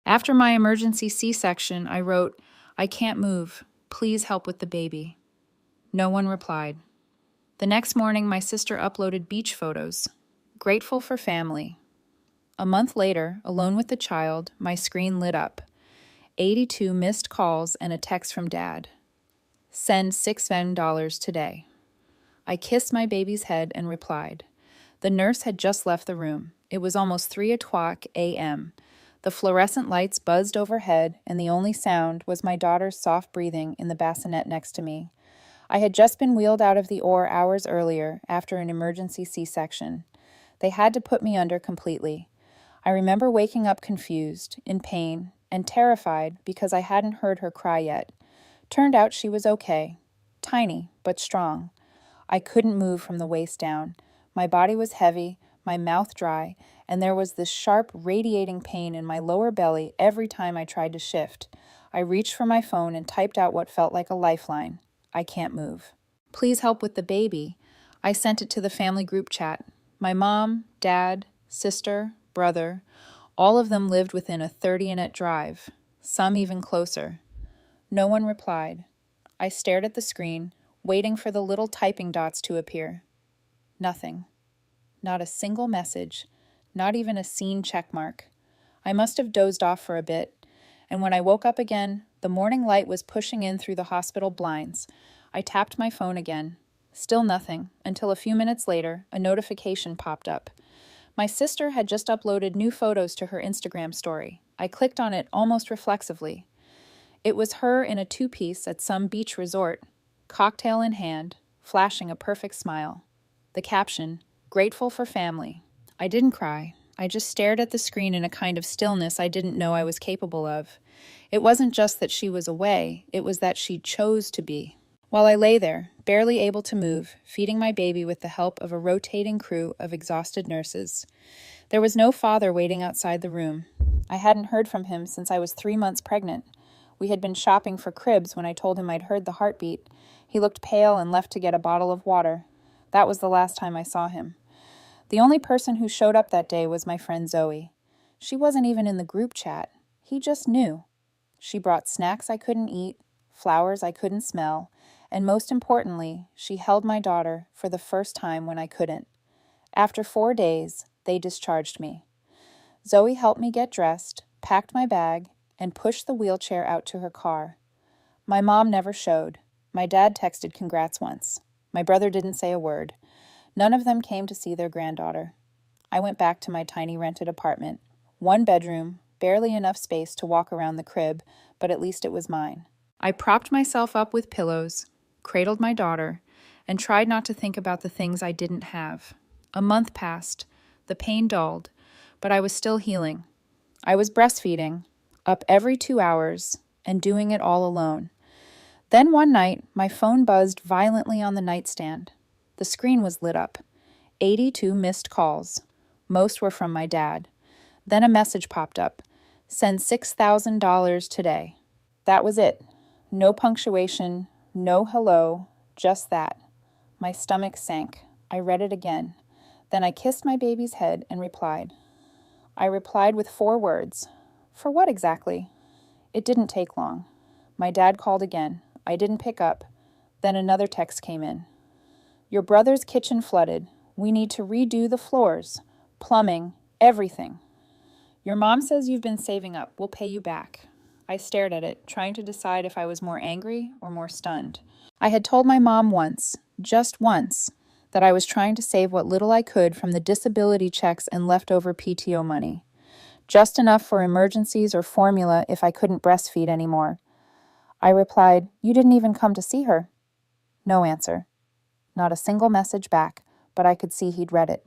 After my emergency C-section, I wrote, "I can't move. Please help with the baby." No one replied. The next morning, my sister uploaded beach photos. Grateful for family. A month later, alone with the child, my screen lit up. 82 missed calls and a text from Dad. Send $6 today. I kissed my baby's head and replied. The nurse had just left the room. It was almost 3:00 a.m. The fluorescent lights buzzed overhead, and the only sound was my daughter's soft breathing in the bassinet next to me. I had just been wheeled out of the OR hours earlier after an emergency C-section. They had to put me under completely. I remember waking up confused, in pain, and terrified because I hadn't heard her cry yet. Turned out she was okay. Tiny, but strong. I couldn't move from the waist down. My body was heavy, my mouth dry, and there was this sharp, radiating pain in my lower belly every time I tried to shift. I reached for my phone and typed out what felt like a lifeline. I can't move. Please help with the baby. I sent it to the family group chat. My mom, dad, sister, brother, all of them lived within a 30-minute drive, some even closer. No one replied. I stared at the screen, waiting for the little typing dots to appear. Nothing. Not a single message, not even a seen checkmark. I must have dozed off for a bit, and when I woke up again, the morning light was pushing in through the hospital blinds. I tapped my phone again. Still nothing, until a few minutes later, a notification popped up. My sister had just uploaded new photos to her Instagram story. I clicked on it almost reflexively. It was her in a two-piece at some beach resort, cocktail in hand, flashing a perfect smile. The caption, "Grateful for family." I didn't cry. I just stared at the screen in a kind of stillness I didn't know I was capable of. It wasn't just that she was away, it was that she chose to be. While I lay there, barely able to move, feeding my baby with the help of a rotating crew of exhausted nurses. There was no father waiting outside the room. I hadn't heard from him since I was 3 months pregnant. We had been shopping for cribs when I told him I'd heard the heartbeat. He looked pale and left to get a bottle of water. That was the last time I saw him. The only person who showed up that day was my friend Zoe. She wasn't even in the group chat. He just knew. She brought snacks I couldn't eat, flowers I couldn't smell, and most importantly, she held my daughter for the first time when I couldn't. After 4 days, they discharged me. Zoe helped me get dressed, packed my bag, and pushed the wheelchair out to her car. My mom never showed. My dad texted congrats once. My brother didn't say a word. None of them came to see their granddaughter. I went back to my tiny rented apartment. 1 bedroom, barely enough space to walk around the crib, but at least it was mine. I propped myself up with pillows, cradled my daughter, and tried not to think about the things I didn't have. A month passed. The pain dulled, but I was still healing. I was breastfeeding, up every 2 hours, and doing it all alone. Then one night, my phone buzzed violently on the nightstand. The screen was lit up. 82 missed calls. Most were from my dad. Then a message popped up. Send $6,000 today. That was it. No punctuation, no hello, just that. My stomach sank. I read it again. Then I kissed my baby's head and replied. I replied with 4 words. For what exactly? It didn't take long. My dad called again. I didn't pick up. Then another text came in. Your brother's kitchen flooded. We need to redo the floors, plumbing, everything. Your mom says you've been saving up. We'll pay you back. I stared at it, trying to decide if I was more angry or more stunned. I had told my mom once, just once, that I was trying to save what little I could from the disability checks and leftover PTO money. Just enough for emergencies or formula if I couldn't breastfeed anymore. I replied, you didn't even come to see her. No answer. Not a single message back, but I could see he'd read it.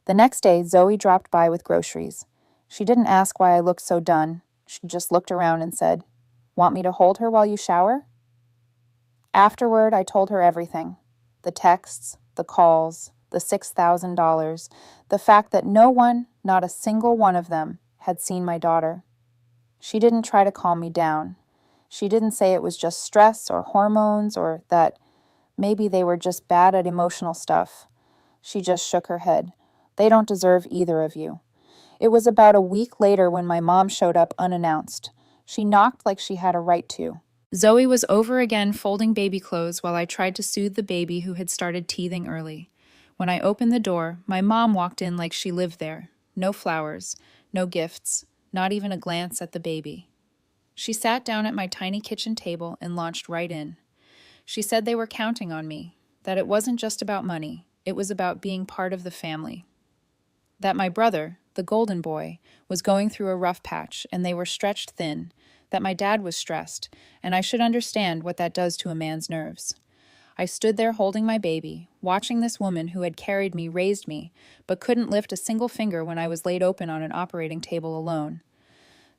The next day, Zoe dropped by with groceries. She didn't ask why I looked so done. She just looked around and said, want me to hold her while you shower? Afterward, I told her everything. The texts, the calls, the $6,000, the fact that no one, not a single one of them, had seen my daughter. She didn't try to calm me down. She didn't say it was just stress or hormones or that maybe they were just bad at emotional stuff. She just shook her head. They don't deserve either of you. It was about a week later when my mom showed up unannounced. She knocked like she had a right to. Zoe was over again folding baby clothes while I tried to soothe the baby who had started teething early. When I opened the door, my mom walked in like she lived there. No flowers, no gifts, not even a glance at the baby. She sat down at my tiny kitchen table and launched right in. She said they were counting on me, that it wasn't just about money, it was about being part of the family. That my brother, the golden boy, was going through a rough patch and they were stretched thin, that my dad was stressed, and I should understand what that does to a man's nerves. I stood there holding my baby, watching this woman who had carried me raised me, but couldn't lift a single finger when I was laid open on an operating table alone.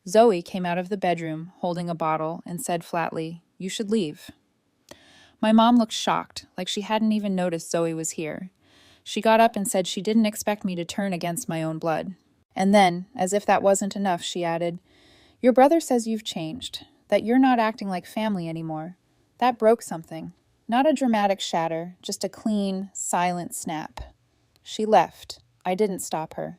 Zoe came out of the bedroom, holding a bottle, and said flatly, "You should leave." My mom looked shocked, like she hadn't even noticed Zoe was here. She got up and said she didn't expect me to turn against my own blood. And then, as if that wasn't enough, she added, "Your brother says you've changed, that you're not acting like family anymore. That broke something. Not a dramatic shatter, just a clean, silent snap." She left. I didn't stop her.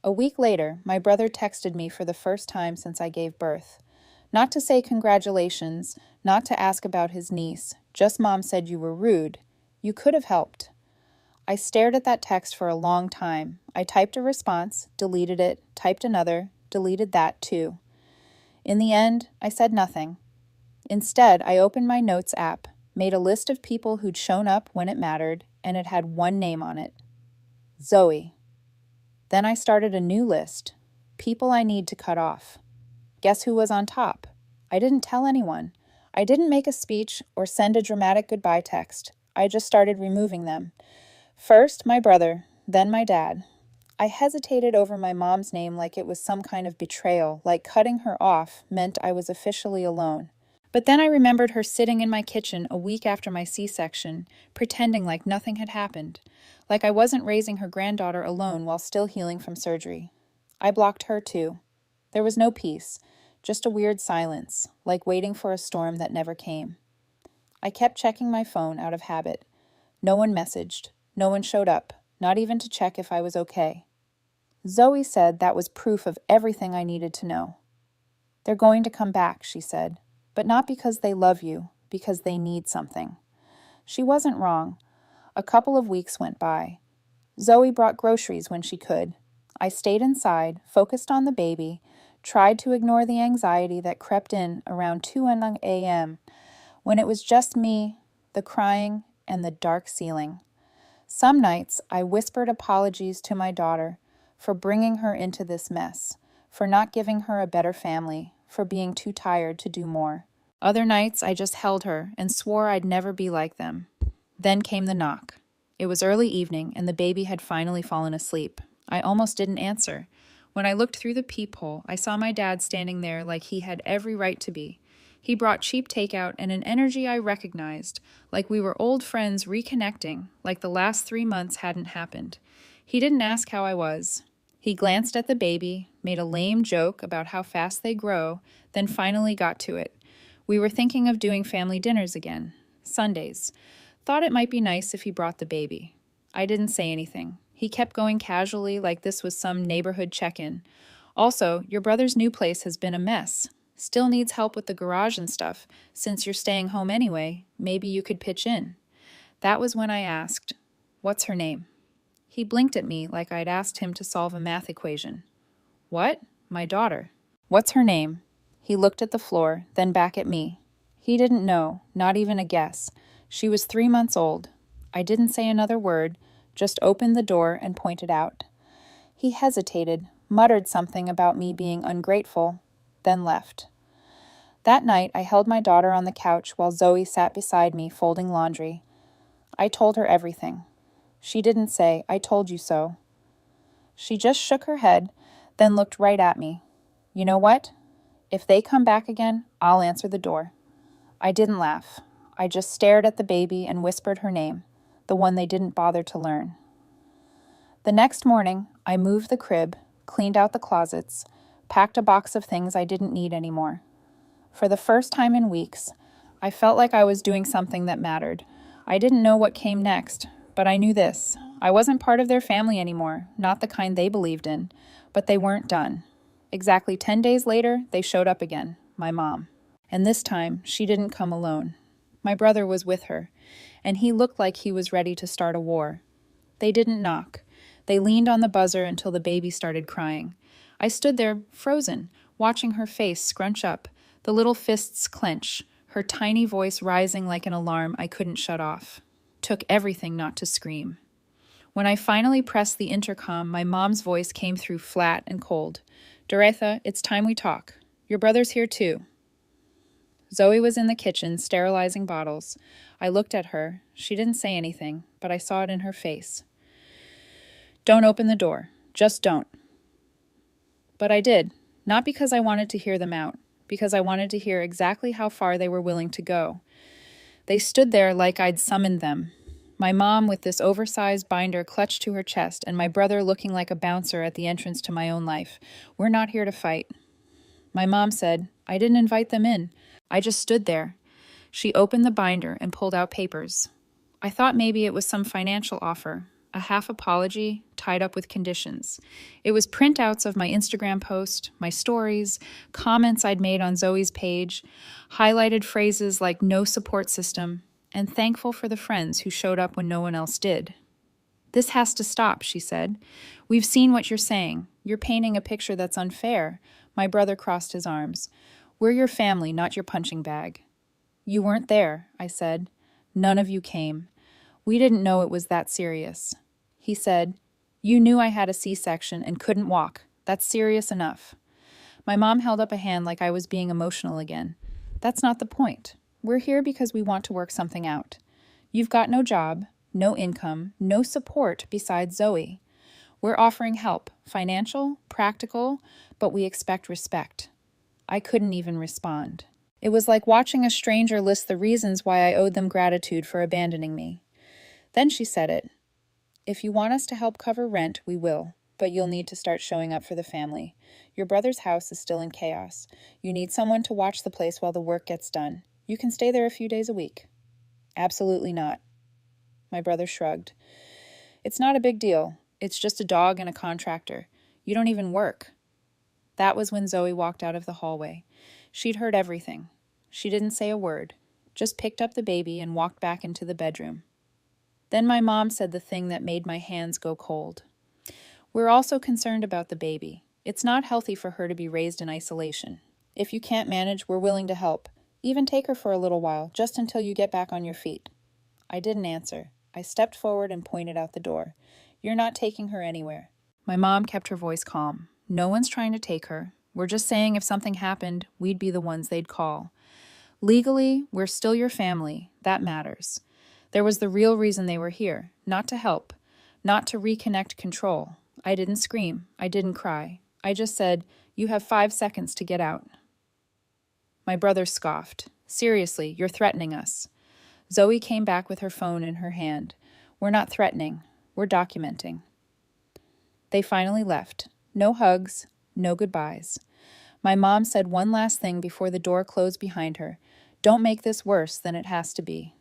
A week later, my brother texted me for the first time since I gave birth. Not to say congratulations, not to ask about his niece, just "Mom said you were rude. You could have helped." I stared at that text for a long time. I typed a response, deleted it, typed another, deleted that too. In the end, I said nothing. Instead, I opened my notes app, made a list of people who'd shown up when it mattered, and it had one name on it: Zoe. Then I started a new list, people I need to cut off. Guess who was on top? I didn't tell anyone. I didn't make a speech or send a dramatic goodbye text. I just started removing them. First, my brother, then my dad. I hesitated over my mom's name like it was some kind of betrayal, like cutting her off meant I was officially alone. But then I remembered her sitting in my kitchen a week after my C-section, pretending like nothing had happened, like I wasn't raising her granddaughter alone while still healing from surgery. I blocked her too. There was no peace, just a weird silence, like waiting for a storm that never came. I kept checking my phone out of habit. No one messaged. No one showed up, not even to check if I was okay. Zoe said that was proof of everything I needed to know. "They're going to come back," she said, "but not because they love you, because they need something." She wasn't wrong. A couple of weeks went by. Zoe brought groceries when she could. I stayed inside, focused on the baby, tried to ignore the anxiety that crept in around 2 a.m. when it was just me, the crying, and the dark ceiling. Some nights I whispered apologies to my daughter for bringing her into this mess, for not giving her a better family, for being too tired to do more. Other nights I just held her and swore I'd never be like them. Then came the knock. It was early evening and the baby had finally fallen asleep. I almost didn't answer. When I looked through the peephole, I saw my dad standing there like he had every right to be. He brought cheap takeout and an energy I recognized, like we were old friends reconnecting, like the last 3 months hadn't happened. He didn't ask how I was. He glanced at the baby, made a lame joke about how fast they grow, then finally got to it. We were thinking of doing family dinners again, Sundays. Thought it might be nice if he brought the baby. I didn't say anything. He kept going casually like this was some neighborhood check-in. Also, your brother's new place has been a mess. Still needs help with the garage and stuff. Since you're staying home anyway, maybe you could pitch in. That was when I asked, "What's her name?" He blinked at me like I'd asked him to solve a math equation. "What?" "My daughter." "What's her name?" He looked at the floor, then back at me. He didn't know, not even a guess. She was 3 months old. I didn't say another word, just opened the door and pointed out. He hesitated, muttered something about me being ungrateful, then left. That night, I held my daughter on the couch while Zoe sat beside me folding laundry. I told her everything. She didn't say, "I told you so." She just shook her head, then looked right at me. "You know what? If they come back again, I'll answer the door." I didn't laugh. I just stared at the baby and whispered her name, the one they didn't bother to learn. The next morning, I moved the crib, cleaned out the closets, packed a box of things I didn't need anymore. For the first time in weeks, I felt like I was doing something that mattered. I didn't know what came next, but I knew this. I wasn't part of their family anymore, not the kind they believed in, But they weren't done. Exactly 10 days later, they showed up again, my mom. And this time, she didn't come alone. My brother was with her, and he looked like he was ready to start a war. They didn't knock. They leaned on the buzzer until the baby started crying. I stood there, frozen, watching her face scrunch up, the little fists clench, her tiny voice rising like an alarm I couldn't shut off. Took everything not to scream. When I finally pressed the intercom, my mom's voice came through flat and cold. "Doretha, it's time we talk. Your brother's here too." Zoe was in the kitchen, sterilizing bottles. I looked at her. She didn't say anything, but I saw it in her face. "Don't open the door. Just don't." But I did, not because I wanted to hear them out, because I wanted to hear exactly how far they were willing to go. They stood there like I'd summoned them. My mom with this oversized binder clutched to her chest, and my brother looking like a bouncer at the entrance to my own life. "We're not here to fight." My mom said, "I didn't invite them in. I just stood there." She opened the binder and pulled out papers. I thought maybe it was some financial offer, a half apology tied up with conditions. It was printouts of my Instagram post, my stories, comments I'd made on Zoe's page, highlighted phrases like "no support system," and "thankful for the friends who showed up when no one else did." "This has to stop," she said. "We've seen what you're saying. You're painting a picture that's unfair." My brother crossed his arms. "We're your family, not your punching bag." "You weren't there," I said. "None of you came. We didn't know it was that serious." He said, "You knew I had a C-section and couldn't walk. That's serious enough." My mom held up a hand like I was being emotional again. "That's not the point. We're here because we want to work something out. You've got no job, no income, no support besides Zoe. We're offering help, financial, practical, but we expect respect." I couldn't even respond. It was like watching a stranger list the reasons why I owed them gratitude for abandoning me. Then she said it. "If you want us to help cover rent, we will, but you'll need to start showing up for the family. Your brother's house is still in chaos. You need someone to watch the place while the work gets done. You can stay there a few days a week." "Absolutely not." My brother shrugged. "It's not a big deal. It's just a dog and a contractor. You don't even work." That was when Zoe walked out of the hallway. She'd heard everything. She didn't say a word, just picked up the baby and walked back into the bedroom. Then my mom said the thing that made my hands go cold. "We're also concerned about the baby. It's not healthy for her to be raised in isolation. If you can't manage, we're willing to help. Even take her for a little while, just until you get back on your feet." I didn't answer. I stepped forward and pointed out the door. "You're not taking her anywhere." My mom kept her voice calm. "No one's trying to take her. We're just saying if something happened, we'd be the ones they'd call. Legally, we're still your family. That matters." There was the real reason they were here, not to help, not to reconnect control. I didn't scream. I didn't cry. I just said, "You have 5 seconds to get out." My brother scoffed. "Seriously, you're threatening us." Zoe came back with her phone in her hand. "We're not threatening. We're documenting." They finally left. No hugs, no goodbyes. My mom said one last thing before the door closed behind her. "Don't make this worse than it has to be."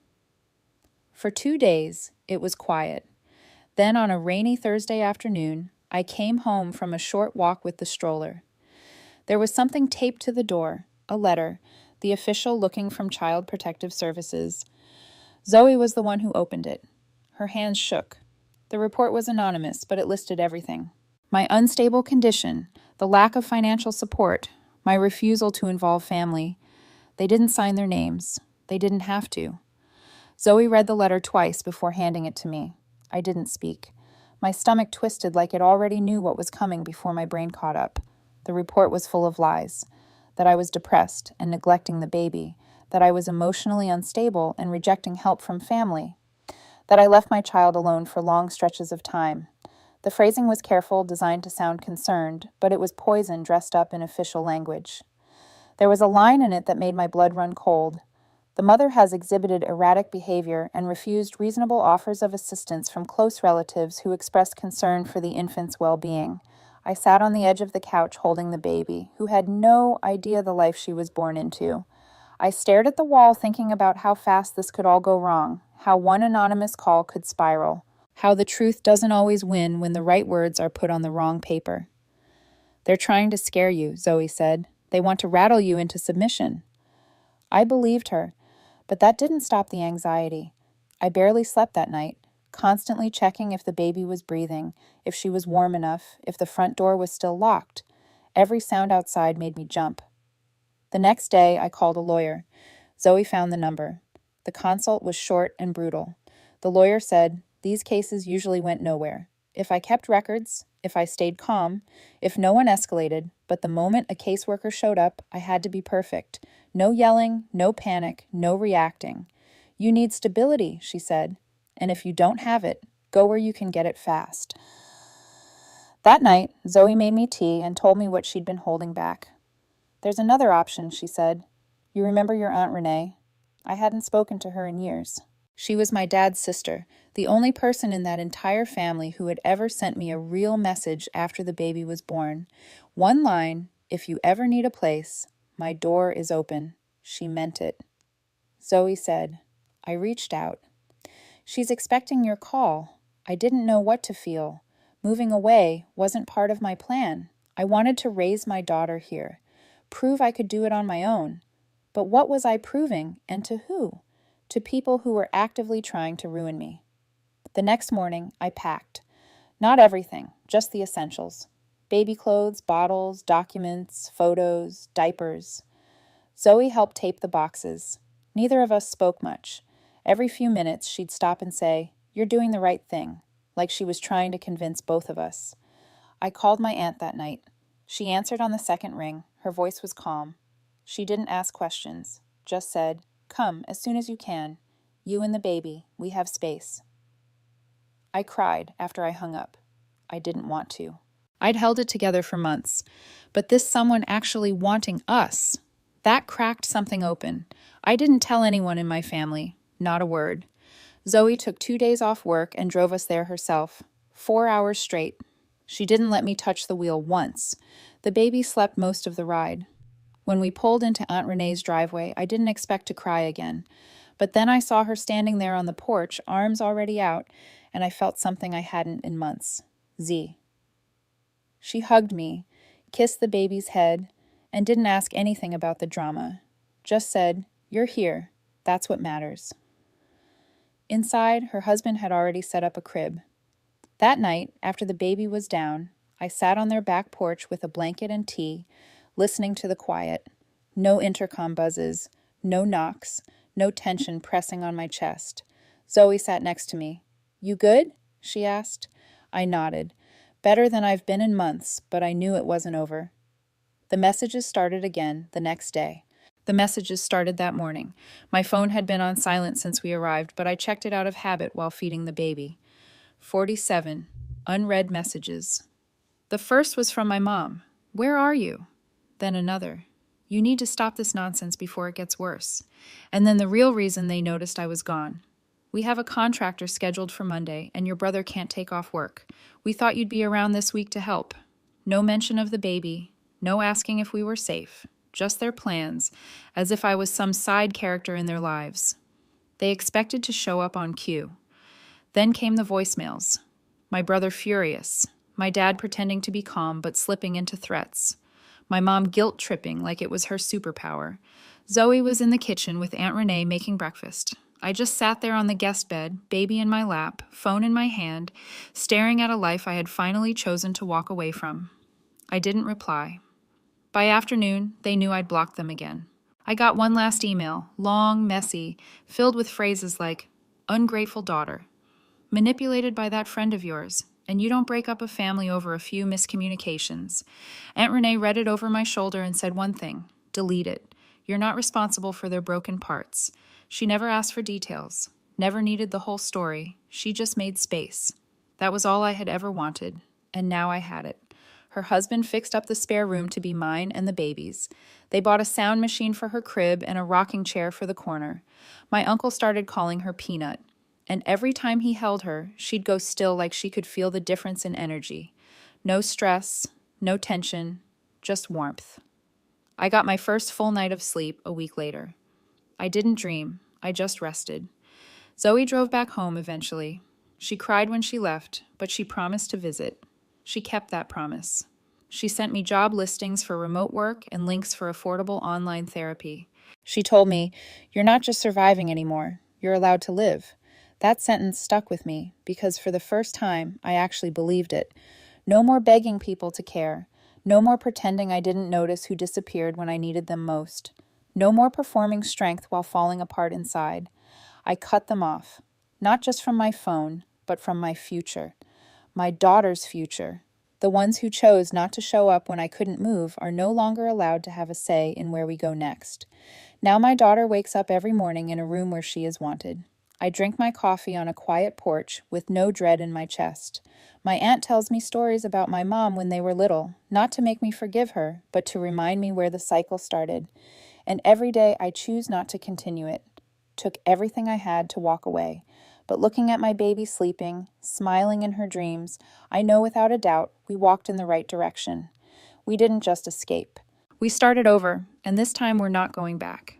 For 2 days, it was quiet. Then on a rainy Thursday afternoon, I came home from a short walk with the stroller. There was something taped to the door, a letter, the official looking from Child Protective Services. Zoe was the one who opened it. Her hands shook. The report was anonymous, but it listed everything. My unstable condition, the lack of financial support, my refusal to involve family. They didn't sign their names. They didn't have to. Zoe read the letter twice before handing it to me. I didn't speak. My stomach twisted like it already knew what was coming before my brain caught up. The report was full of lies. That I was depressed and neglecting the baby. That I was emotionally unstable and rejecting help from family. That I left my child alone for long stretches of time. The phrasing was careful, designed to sound concerned, but it was poison dressed up in official language. There was a line in it that made my blood run cold. The mother has exhibited erratic behavior and refused reasonable offers of assistance from close relatives who expressed concern for the infant's well-being. I sat on the edge of the couch holding the baby, who had no idea the life she was born into. I stared at the wall thinking about how fast this could all go wrong, how one anonymous call could spiral, how the truth doesn't always win when the right words are put on the wrong paper. "They're trying to scare you," Zoe said. "They want to rattle you into submission." I believed her, but that didn't stop the anxiety. I barely slept that night, constantly checking if the baby was breathing, if she was warm enough, if the front door was still locked. Every sound outside made me jump. The next day, I called a lawyer. Zoe found the number. The consult was short and brutal. The lawyer said, "These cases usually went nowhere. If I kept records, if I stayed calm, if no one escalated, but the moment a caseworker showed up, I had to be perfect. No yelling, no panic, no reacting. You need stability," she said, "and if you don't have it, go where you can get it fast." That night, Zoe made me tea and told me what she'd been holding back. "There's another option," she said. "You remember your Aunt Renee?" I hadn't spoken to her in years. She was my dad's sister, the only person in that entire family who had ever sent me a real message after the baby was born. One line, "If you ever need a place, my door is open." She meant it. Zoe said. I reached out. "She's expecting your call." I didn't know what to feel. Moving away wasn't part of my plan. I wanted to raise my daughter here, prove I could do it on my own. But what was I proving, and to who? To people who were actively trying to ruin me. The next morning, I packed. Not everything, just the essentials. Baby clothes, bottles, documents, photos, diapers. Zoe helped tape the boxes. Neither of us spoke much. Every few minutes, she'd stop and say, "You're doing the right thing," like she was trying to convince both of us. I called my aunt that night. She answered on the second ring. Her voice was calm. She didn't ask questions, just said, "Come as soon as you can. You and the baby, we have space." I cried after I hung up. I didn't want to. I'd held it together for months, but this someone actually wanting us, that cracked something open. I didn't tell anyone in my family, not a word. Zoe took 2 days off work and drove us there herself, 4 hours straight. She didn't let me touch the wheel once. The baby slept most of the ride. When we pulled into Aunt Renee's driveway, I didn't expect to cry again. But then I saw her standing there on the porch, arms already out, and I felt something I hadn't in months. Z. She hugged me, kissed the baby's head, and didn't ask anything about the drama. Just said, "You're here. That's what matters." Inside, her husband had already set up a crib. That night, after the baby was down, I sat on their back porch with a blanket and tea, listening to the quiet. No intercom buzzes, no knocks, no tension pressing on my chest. Zoe sat next to me. "You good?" she asked. I nodded. Better than I've been in months, but I knew it wasn't over. The messages started again the next day. The messages started that morning. My phone had been on silent since we arrived, but I checked it out of habit while feeding the baby. 47 unread messages. The first was from my mom. "Where are you?" Then another. "You need to stop this nonsense before it gets worse." And then the real reason they noticed I was gone. "We have a contractor scheduled for Monday, and your brother can't take off work. We thought you'd be around this week to help." No mention of the baby, no asking if we were safe, just their plans, as if I was some side character in their lives. They expected to show up on cue. Then came the voicemails. My brother furious, my dad pretending to be calm but slipping into threats, my mom guilt-tripping like it was her superpower. Zoe was in the kitchen with Aunt Renee making breakfast. I just sat there on the guest bed, baby in my lap, phone in my hand, staring at a life I had finally chosen to walk away from. I didn't reply. By afternoon, they knew I'd blocked them again. I got one last email, long, messy, filled with phrases like, "Ungrateful daughter," "manipulated by that friend of yours," and "you don't break up a family over a few miscommunications." Aunt Renee read it over my shoulder and said one thing, "Delete it. You're not responsible for their broken parts." She never asked for details, never needed the whole story. She just made space. That was all I had ever wanted, and now I had it. Her husband fixed up the spare room to be mine and the baby's. They bought a sound machine for her crib and a rocking chair for the corner. My uncle started calling her Peanut, and every time he held her, she'd go still like she could feel the difference in energy. No stress, no tension, just warmth. I got my first full night of sleep a week later. I didn't dream, I just rested. Zoe drove back home eventually. She cried when she left, but she promised to visit. She kept that promise. She sent me job listings for remote work and links for affordable online therapy. She told me, "You're not just surviving anymore, you're allowed to live." That sentence stuck with me because for the first time, I actually believed it. No more begging people to care. No more pretending I didn't notice who disappeared when I needed them most. No more performing strength while falling apart inside. I cut them off, not just from my phone, but from my future. My daughter's future. The ones who chose not to show up when I couldn't move are no longer allowed to have a say in where we go next. Now my daughter wakes up every morning in a room where she is wanted. I drink my coffee on a quiet porch with no dread in my chest. My aunt tells me stories about my mom when they were little, not to make me forgive her, but to remind me where the cycle started. And every day I choose not to continue it. Took everything I had to walk away. But looking at my baby sleeping, smiling in her dreams, I know without a doubt we walked in the right direction. We didn't just escape. We started over, and this time we're not going back.